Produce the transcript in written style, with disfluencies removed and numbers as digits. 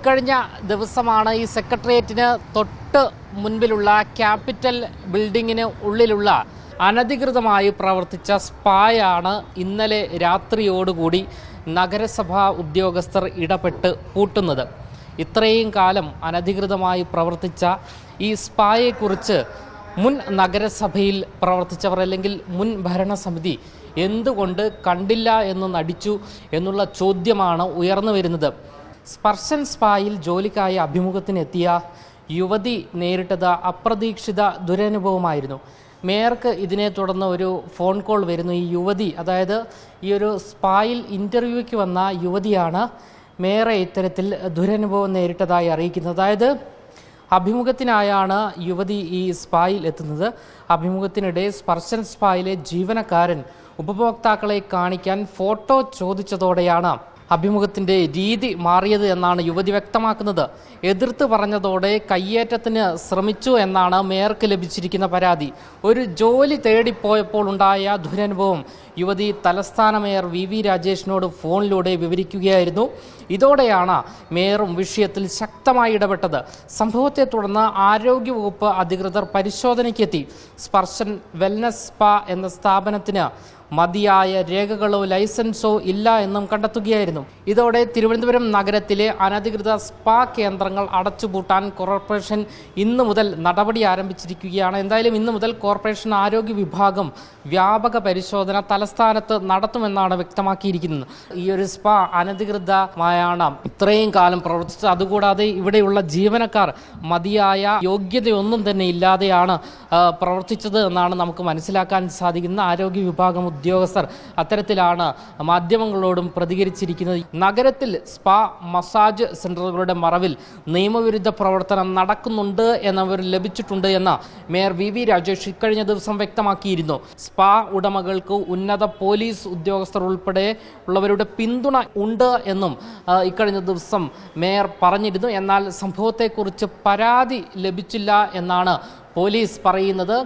ഇക്കഴിഞ്ഞ ദിവസമാണ് ഈ സെക്രട്ടേറിയറ്റിന് തൊട്ട് മുൻപിലുള്ള ക്യാപിറ്റൽ ബിൽഡിങ്ങിന് ഉള്ളിലുള്ള അനധികൃതമായി പ്രവർത്തിച്ച സ്പായാണ് ഇന്നലെ രാത്രിയോടുകൂടി നഗരസഭാ ഉദ്യോഗസ്ഥർ ഇടപെട്ട് പൂട്ടുന്നത്. ഇത്രയും കാലം അനധികൃതമായി പ്രവർത്തിച്ച ഈ സ്പായെക്കുറിച്ച് മുൻ നഗരസഭയിൽ പ്രവർത്തിച്ചവർ അല്ലെങ്കിൽ മുൻ ഭരണസമിതി എന്തുകൊണ്ട് കണ്ടില്ല എന്ന് നടിച്ചു എന്നുള്ള ചോദ്യമാണ് ഉയർന്നു വരുന്നത്. സ്പർശൻ സ്പായിൽ ജോലിക്കായി അഭിമുഖത്തിനെത്തിയ യുവതി നേരിട്ടത് അപ്രതീക്ഷിത ദുരനുഭവമായിരുന്നു. മേയർക്ക് ഇതിനെ തുടർന്ന് ഒരു ഫോൺ കോൾ വരുന്നു. ഈ യുവതി, അതായത് ഈ ഒരു സ്പായിൽ ഇൻ്റർവ്യൂയ്ക്ക് വന്ന യുവതിയാണ് മേയറെ ഇത്തരത്തിൽ ദുരനുഭവം നേരിട്ടതായി അറിയിക്കുന്നത്. അതായത് അഭിമുഖത്തിനായാണ് യുവതി ഈ സ്പായിൽ എത്തുന്നത്. അഭിമുഖത്തിനിടെ സ്പർശൻ സ്പായിലെ ജീവനക്കാരൻ ഉപഭോക്താക്കളെ കാണിക്കാൻ ഫോട്ടോ ചോദിച്ചതോടെയാണ് അഭിമുഖത്തിൻ്റെ രീതി മാറിയത് എന്നാണ് യുവതി വ്യക്തമാക്കുന്നത്. എതിർത്ത് പറഞ്ഞതോടെ കയ്യേറ്റത്തിന് ശ്രമിച്ചു എന്നാണ് മേയർക്ക് ലഭിച്ചിരിക്കുന്ന പരാതി. ഒരു ജോലി തേടിപ്പോയപ്പോൾ ഉണ്ടായ ദുരനുഭവം യുവതി തലസ്ഥാന മേയർ വി രാജേഷിനോട് ഫോണിലൂടെ വിവരിക്കുകയായിരുന്നു. ഇതോടെയാണ് മേയറും വിഷയത്തിൽ ശക്തമായി ഇടപെട്ടത്. സംഭവത്തെ തുടർന്ന് ആരോഗ്യവകുപ്പ് അധികൃതർ പരിശോധനയ്ക്കെത്തി. സ്പർശൻ വെൽനസ് സ്പാ എന്ന സ്ഥാപനത്തിന് മതിയായ രേഖകളോ ലൈസൻസോ ഇല്ല എന്നും കണ്ടെത്തുകയായിരുന്നു. ഇതോടെ തിരുവനന്തപുരം നഗരത്തിലെ അനധികൃത സ്പാ കേന്ദ്രങ്ങൾ അടച്ചുപൂട്ടാൻ കോർപ്പറേഷൻ ഇന്നു മുതൽ നടപടി ആരംഭിച്ചിരിക്കുകയാണ്. എന്തായാലും ഇന്നു മുതൽ കോർപ്പറേഷൻ ആരോഗ്യ വിഭാഗം വ്യാപക പരിശോധന തലസ്ഥാനത്ത് നടത്തുമെന്നാണ് വ്യക്തമാക്കിയിരിക്കുന്നത്. ഈ ഒരു സ്പാ അനധികൃതമായാണ് ഇത്രയും കാലം പ്രവർത്തിച്ചത്. അതുകൂടാതെ ഇവിടെയുള്ള ജീവനക്കാർ മതിയായ യോഗ്യതയൊന്നും തന്നെ ഇല്ലാതെയാണ് പ്രവർത്തിച്ചത് എന്നാണ് നമുക്ക് മനസ്സിലാക്കാൻ സാധിക്കുന്നത്. ആരോഗ്യ വിഭാഗം ഉദ്യോഗസ്ഥർ അത്തരത്തിലാണ് മാധ്യമങ്ങളോടും പ്രതികരിച്ചിരിക്കുന്നത്. നഗരത്തിൽ സ്പാ മസാജ് സെന്ററുകളുടെ മറവിൽ നിയമവിരുദ്ധ പ്രവർത്തനം നടക്കുന്നുണ്ട് എന്നവർ ലഭിച്ചിട്ടുണ്ട് എന്ന് മേയർ വി രാജേഷ് ഇക്കഴിഞ്ഞ ദിവസം വ്യക്തമാക്കിയിരുന്നു. സ്പാ ഉടമകൾക്ക് ഉന്നത പോലീസ് ഉദ്യോഗസ്ഥർ ഉൾപ്പെടെ ഉള്ളവരുടെ പിന്തുണ ഉണ്ട് എന്നും ഇക്കഴിഞ്ഞ ദിവസം മേയർ പറഞ്ഞിരുന്നു. എന്നാൽ സംഭവത്തെക്കുറിച്ച് പരാതി ലഭിച്ചില്ല എന്നാണ് പോലീസ് പറയുന്നത്.